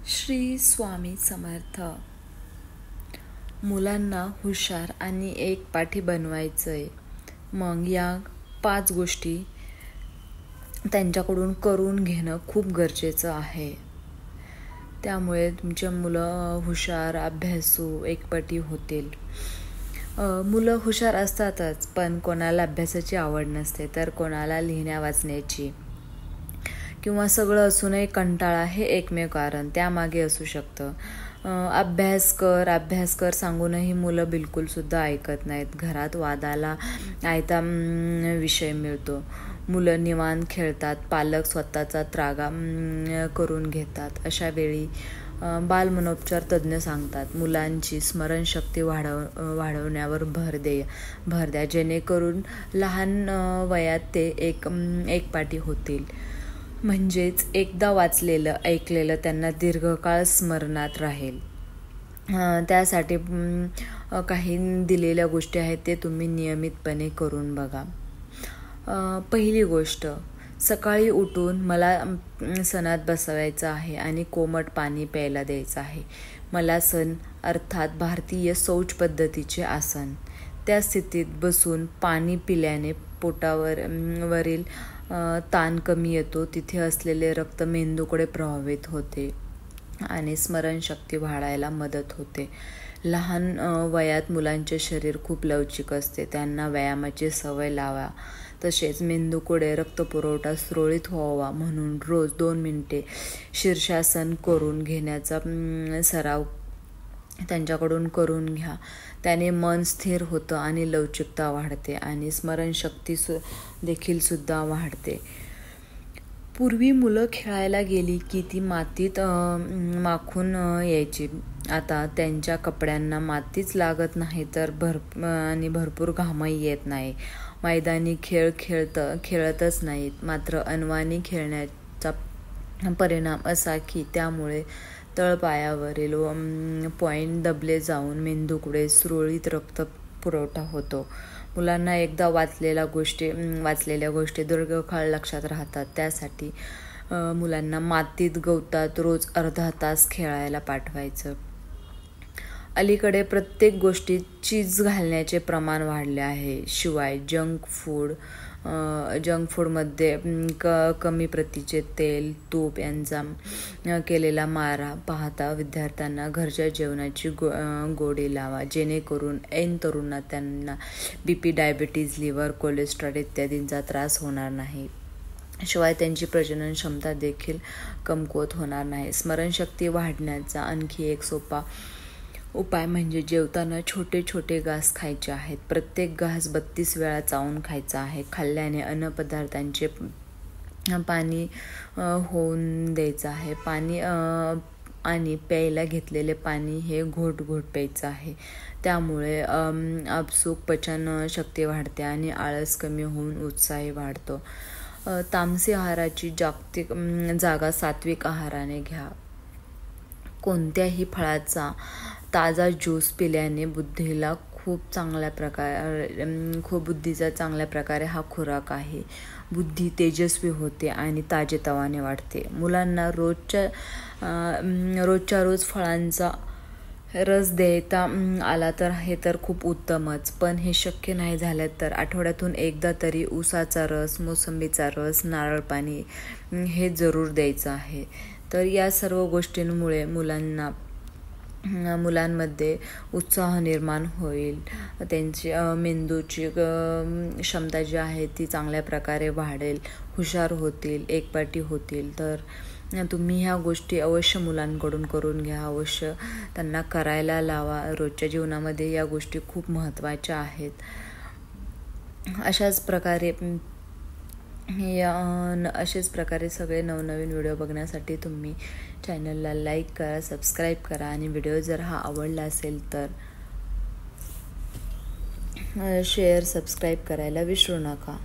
श्री स्वामी समर्थ. मुलांना हुशार आणि एकपाठी बनवायचं आहे. मग या 5 गोष्टी त्यांच्याकडून करून घेणं खूप गरजेचं आहे. त्यामुळे तुमचे मुलं हुशार, अभ्यासू, एकपाठी होतील. मुलं हुशार असतातच, पण कोणाला अभ्यासाची आवड नसते, तर कोणाला लिहिण्या वाचण्याची किंवा सगळं असूनही कंटाळा हे एकमेव कारण त्यामागे असू शकतं. अभ्यास कर सांगूनही मुलं बिलकुलसुद्धा ऐकत नाहीत. घरात वादाला आयता विषय मिळतो. मुलं निवांत खेळतात, पालक स्वतःचा त्रागा करून घेतात. अशा वेळी बालमनोपचार तज्ज्ञ सांगतात मुलांची स्मरणशक्ती वाढवण्यावर भर द्या, जेणेकरून लहान वयात ते एकपाठी होतील. म्हणजेच एकदा वाचलेलं ऐकलेलं त्यांना दीर्घकाळ स्मरणात राहील. त्यासाठी काही दिलेल्या गोष्टी आहेत ते तुम्ही नियमितपणे करून बघा. पहिली गोष्ट, सकाळी उठून मला सणात बसवायचं आहे आणि कोमट पाणी प्यायला द्यायचं आहे. मला सन अर्थात भारतीय शौच पद्धतीचे आसन. त्या स्थितीत बसून पाणी पिल्याने पोटावरील ताण कमी येतो. तिथे असलेले रक्त मेंदूकडे प्रभावित होते आणि स्मरणशक्ती वाढायला मदत होते. लहान वयात मुलांचे शरीर खूप लवचिक असते. त्यांना व्यायामाची सवय लावा. तसेच मेंदूकडे रक्तपुरवठा सुरळीत व्हावा म्हणून रोज 2 मिनिटे शीर्षासन करून घेण्याचा सराव त्यांच्याकडून करून घ्या. त्याने मन स्थिर होतं आणि लवचिकता वाढते आणि स्मरणशक्ती देखील सुद्धा वाढते. पूर्वी मुलं खेळायला गेली की ती मातीत माखून यायची. आता त्यांच्या कपड्यांना मातीच लागत नाही तर भरपूर घामही येत नाही. मैदानी खेळ खेळतच नाहीत. मात्र अनवाणी खेळण्याचा परिणाम असा की त्यामुळे तळपायावरील पॉइंट दबले जाऊन मेंदूकडे सुरळीत रक्त पुरवठा होतो. मुलांना एकदा वाचलेल्या गोष्टी दीर्घकाळ लक्षात राहतात. त्यासाठी मुलांना मातीत गवतात रोज अर्धा तास खेळायला पाठवायचं. अलीकडे प्रत्येक गोष्टीत चीज घालण्याचे प्रमाण वाढले आहे. शिवाय जंक फूडमध्ये कमी प्रतीचे तेल, तूप यांचा केलेला मारा पाहता विद्यार्थ्यांना घरच्या जेवणाची गोडी लावा, जेणेकरून ऐन तरुणात त्यांना BP, डायबिटीज, लिव्हर, कोलेस्ट्रॉल इत्यादींचा त्रास होणार नाही. शिवाय त्यांची प्रजनन क्षमता देखील कमकुवत होणार नाही. स्मरणशक्ती वाढण्याचा आणखी एक सोपा उपाय म्हणजे जेवताना छोटे छोटे घास खायचे आहेत. प्रत्येक घास 32 वेळा चावून खायचा आहे. खाल्ल्याने अन्नपदार्थांचे पाणी होऊन द्यायचं आहे. पाणी आणि प्यायला घेतलेले पाणी हे घोट प्यायचं आहे. त्यामुळे आपसूक पचन शक्ती वाढते आणि आळस कमी होऊन उत्साही वाढतो. तामसी आहाराची जागा सात्विक आहाराने घ्या. कोणत्याही फळाचा ताजा ज्यूस पिल्याने बुद्धीचा चांगल्या प्रकारे हा खुराक आहे. बुद्धी तेजस्वी होते आणि ताजेतवाने वाटते. मुलांना रोजच्या रोज फळांचा रस देता आला तर हे तर खूप उत्तमच. पण हे शक्य नाही झालं तर आठवड्यातून एकदा तरी ऊसाचा रस, मोसंबीचा रस, नारळ पाणी हे जरूर द्यायचं आहे. तर या सर्व गोष्टींमुळे मुलांमध्ये उत्साह निर्माण होईल. त्यांची मेंदूची क्षमता जी आहे ती चांगल्या प्रकारे वाढेल, हुशार होतील, एकपाठी होतील. तर तुम्ही ह्या गोष्टी अवश्य मुलांकडून करून घ्या. अवश्य त्यांना करायला लावा. रोजच्या जीवनामध्ये या गोष्टी खूप महत्त्वाच्या आहेत. अशाच प्रकारे सगळे नवनवीन व्हिडिओ बघण्यासाठी तुम्ही चॅनलला लाईक करा, सबस्क्राईब करा आणि व्हिडिओ जर हा आवडला असेल तर शेअर, सबस्क्राईब करायला विसरू नका.